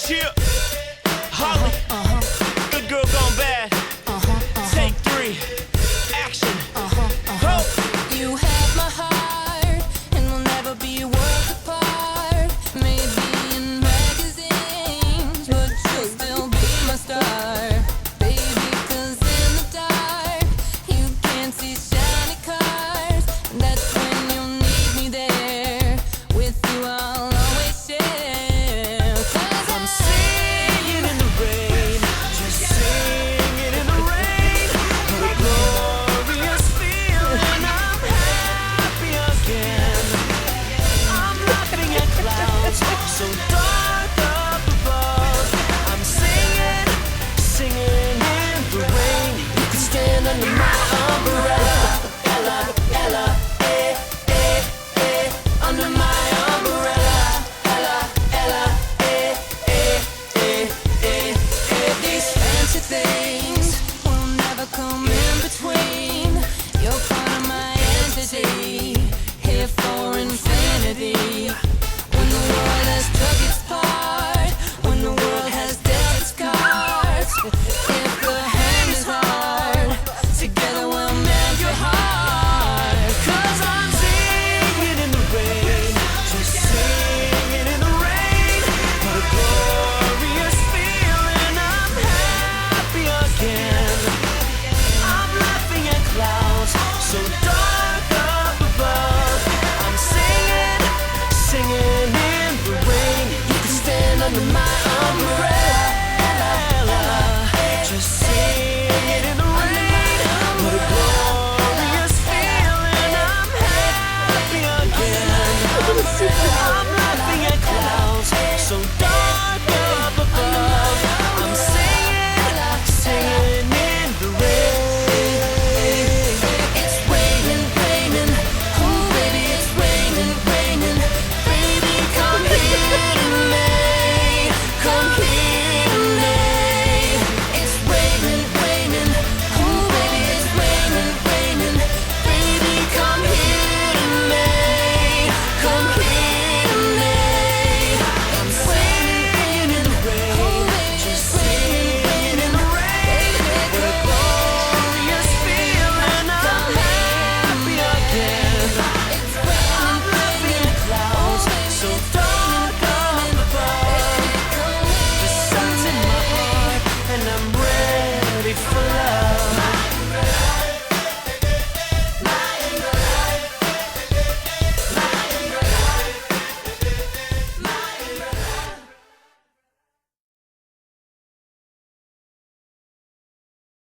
Cheer. Holly. Good girl gone bad. Take 3. Action. Ho. You have my heart, and we'll never be worlds apart. Maybe in magazines, but you'll still be my star. Baby, 'cause in the dark, you can't see shiny cars. And that's when you'll need me there. With you, I'll always share. 'Cause I'm singing in the rain, just singing in the rain. What a glorious feeling, I'm happy again. I'm laughing at clouds, so